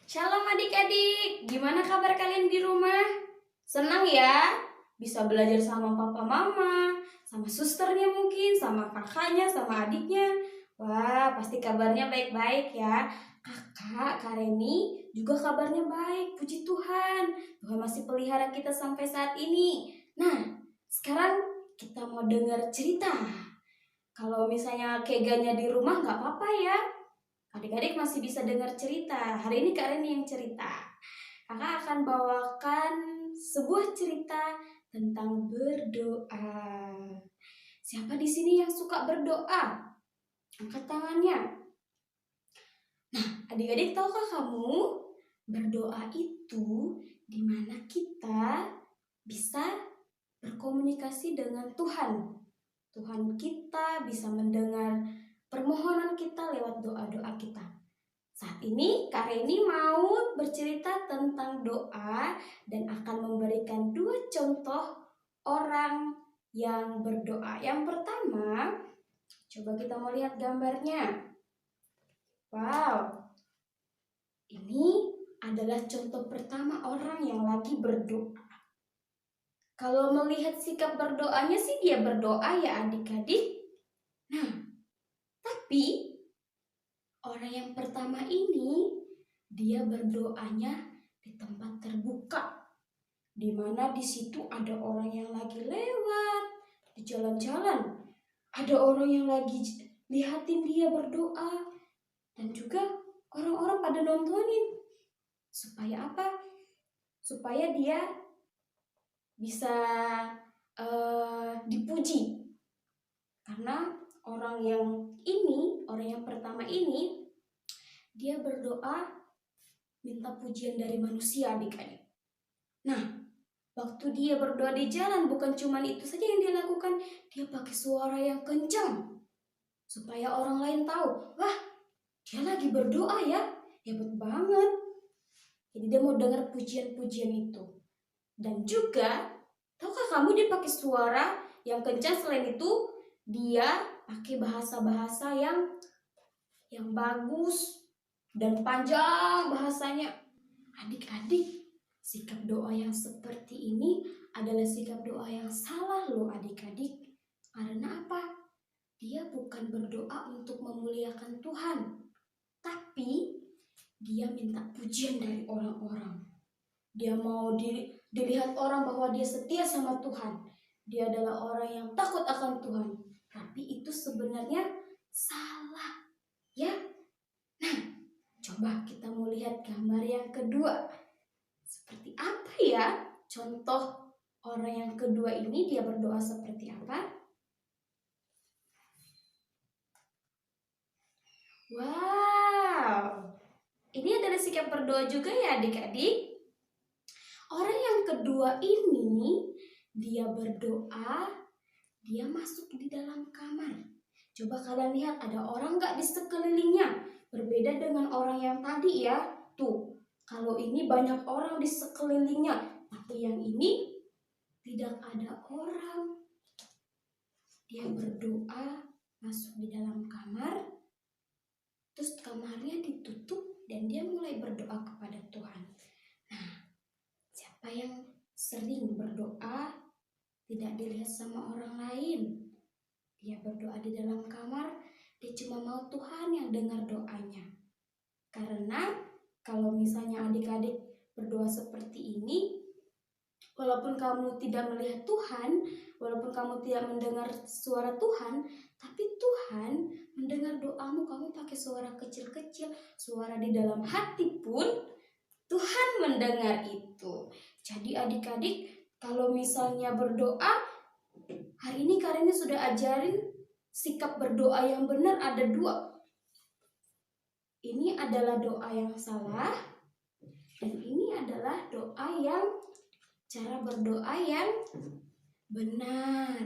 Shalom adik-adik, gimana kabar kalian di rumah? Senang ya? Bisa belajar sama papa mama, sama susternya mungkin, sama kakaknya, sama adiknya. Wah, pasti kabarnya baik-baik ya. Kak Reni juga kabarnya baik, puji Tuhan. Tuhan masih pelihara kita sampai saat ini. Nah, sekarang kita mau dengar cerita. Kalau misalnya Keganya di rumah nggak apa-apa ya. Adik-adik masih bisa dengar cerita. Hari ini Kak Reni yang cerita. Kakak akan bawakan sebuah cerita tentang berdoa. Siapa di sini yang suka berdoa? Angkat tangannya. Nah, adik-adik tahukah kamu berdoa itu dimana kita bisa berkomunikasi dengan Tuhan. Tuhan kita bisa mendengar permohonan kita lewat doa-doa kita. Saat ini Kak Reni mau bercerita tentang doa dan akan memberikan 2 contoh orang yang berdoa. Yang pertama, coba kita mau lihat gambarnya. Wow, ini adalah contoh pertama orang yang lagi berdoa. Kalau melihat sikap berdoanya sih dia berdoa ya adik-adik. Nah, tapi orang yang pertama ini dia berdoanya di tempat terbuka, di mana di situ ada orang yang lagi lewat di jalan-jalan, ada orang yang lagi lihatin dia berdoa, dan juga orang-orang pada nontonin. Supaya apa? Supaya dia bisa dipuji. Karena orang yang pertama ini, dia berdoa minta pujian dari manusia adik-adik. Nah, waktu dia berdoa di jalan bukan cuma itu saja yang dia lakukan, dia pakai suara yang kencang supaya orang lain tahu, wah dia lagi berdoa ya, hebat banget. Jadi dia mau dengar pujian-pujian itu. Dan juga, tahukah kamu dia pakai suara yang kencang, selain itu dia pakai bahasa-bahasa yang bagus dan panjang bahasanya. Adik-adik, sikap doa yang seperti ini adalah sikap doa yang salah loh adik-adik. Karena apa? Dia bukan berdoa untuk memuliakan Tuhan, tapi dia minta pujian dari orang-orang. Dia mau dilihat orang bahwa dia setia sama Tuhan. Dia adalah orang yang takut akan Tuhan. Tapi itu sebenarnya salah, ya. Nah, coba kita mau lihat gambar yang kedua. Seperti apa ya contoh orang yang kedua ini, dia berdoa seperti apa? Wow, ini adalah sikap berdoa juga ya adik-adik. Orang yang kedua ini, dia berdoa, dia masuk di dalam kamar. Coba kalian lihat ada orang gak di sekelilingnya? Berbeda dengan orang yang tadi ya. Tuh, kalau ini banyak orang di sekelilingnya, tapi yang ini tidak ada orang. Dia berdoa masuk di dalam kamar, terus kamarnya ditutup dan dia mulai berdoa kepada Tuhan. Nah, siapa yang sering berdoa tidak dilihat sama orang lain? Dia berdoa di dalam kamar, dia cuma mau Tuhan yang dengar doanya. Karena kalau misalnya adik-adik berdoa seperti ini, walaupun kamu tidak melihat Tuhan, walaupun kamu tidak mendengar suara Tuhan, tapi Tuhan mendengar doamu. Kamu pakai suara kecil-kecil, suara di dalam hati pun Tuhan mendengar itu. Jadi adik-adik, kalau misalnya berdoa, hari ini Kak Reni sudah ajarin sikap berdoa yang benar ada 2. Ini adalah doa yang salah, dan ini adalah doa yang cara berdoa yang benar.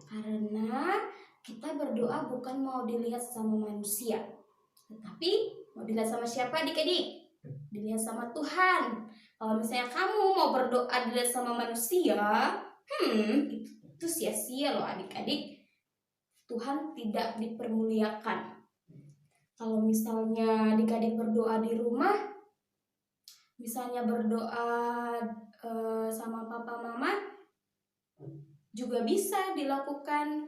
Karena kita berdoa bukan mau dilihat sama manusia, tetapi mau dilihat sama siapa adik-adik? Dilihat sama Tuhan. Kalau misalnya kamu mau berdoa dilihat sama manusia, itu sia-sia loh adik-adik. Tuhan tidak dipermuliakan. Kalau misalnya adik-adik berdoa di rumah, misalnya berdoa sama papa mama juga bisa dilakukan,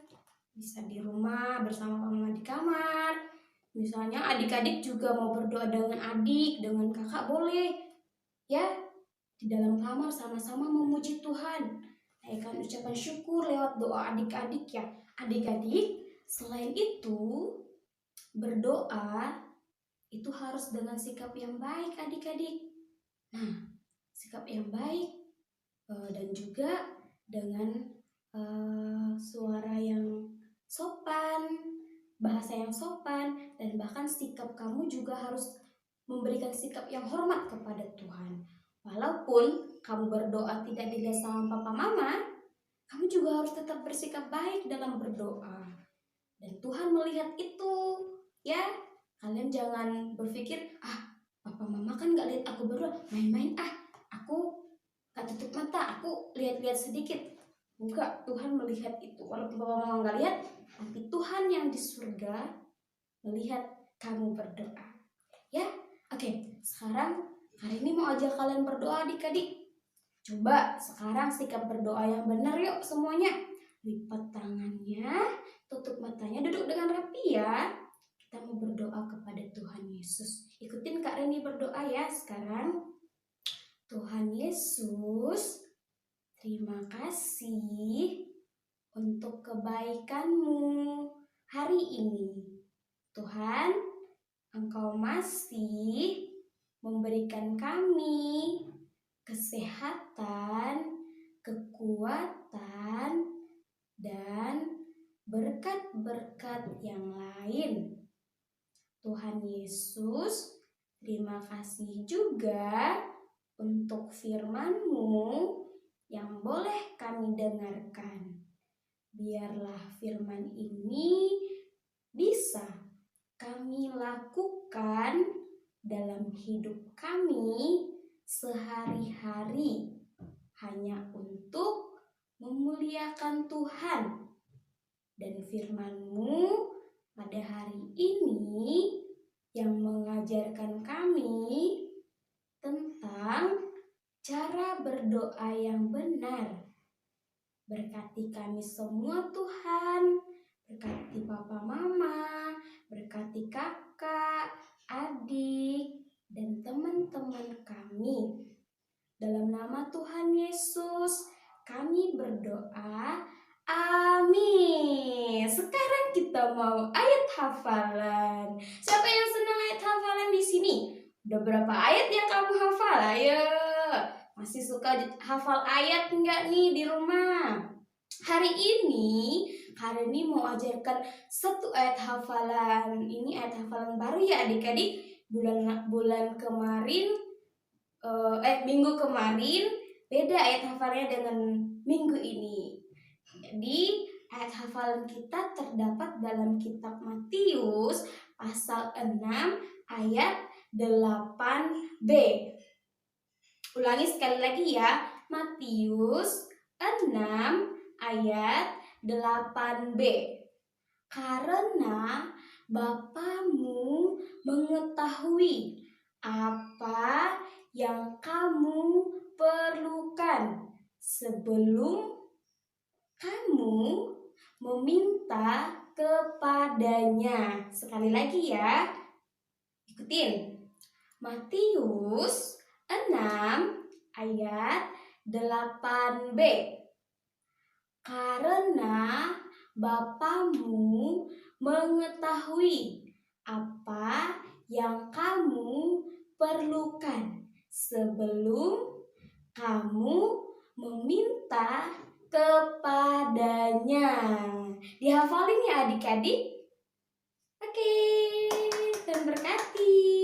bisa di rumah bersama mama di kamar. Misalnya adik-adik juga mau berdoa dengan adik, dengan kakak boleh ya, di dalam kamar sama-sama memuji Tuhan, naikkan ucapan syukur lewat doa adik-adik ya. Adik-adik, selain itu berdoa itu harus dengan sikap yang baik adik-adik. Nah, sikap yang baik dan juga dengan suara yang sopan, bahasa yang sopan, dan bahkan sikap kamu juga harus memberikan sikap yang hormat kepada Tuhan. Walaupun kamu berdoa tidak dilihat sama papa mama, kamu juga harus tetap bersikap baik dalam berdoa. Dan Tuhan melihat itu, ya. Kalian jangan berpikir, papa mama kan gak lihat aku berdoa, main-main aku gak tutup mata, aku lihat-lihat sedikit. Enggak, Tuhan melihat itu. Walaupun papa mama gak lihat, tapi Tuhan yang di surga melihat kamu berdoa. Ya, oke. Sekarang hari ini mau ajak kalian berdoa adik-adik. Coba sekarang sikap berdoa yang benar yuk semuanya. Lipat tangannya, tutup matanya, duduk dengan rapi ya. Kita mau berdoa kepada Tuhan Yesus. Ikutin Kak Reni berdoa ya sekarang. Tuhan Yesus, terima kasih untuk kebaikan-Mu hari ini. Tuhan, Engkau masih memberikan kami kesehatan, kekuatan, dan berkat-berkat yang lain. Tuhan Yesus, terima kasih juga untuk firman-Mu yang boleh kami dengarkan. Biarlah firman ini bisa kami lakukan dalam hidup kami sehari-hari, hanya untuk memuliakan Tuhan. Dan firman-Mu pada hari ini yang mengajarkan kami tentang cara berdoa yang benar. Berkati kami semua Tuhan, berkati papa mama, berkati kakak, adik, dan teman-teman kami. Dalam nama Tuhan Yesus, kami berdoa. Amin. Sekarang kita mau ayat hafalan. Siapa yang senang ayat hafalan di sini? Udah berapa ayat yang kamu hafal? Ayo. Masih suka hafal ayat enggak nih di rumah? Hari ini Kareni mau ajarkan satu ayat hafalan. Ini ayat hafalan baru ya adik-adik. Bulan kemarin minggu kemarin beda ayat hafalannya dengan minggu ini. Jadi ayat hafalan kita terdapat dalam kitab Matius pasal 6 ayat 8b. Ulangi sekali lagi ya. Matius 6 ayat 8b. Karena Bapamu mengetahui apa yang kamu perlukan sebelum kamu meminta kepadanya. Sekali lagi ya, ikutin. Matius 6 ayat 8b. Karena Bapamu mengetahui apa yang kamu perlukan sebelum kamu meminta kepadanya. Dihafalin ya adik-adik? Oke, dan berkati.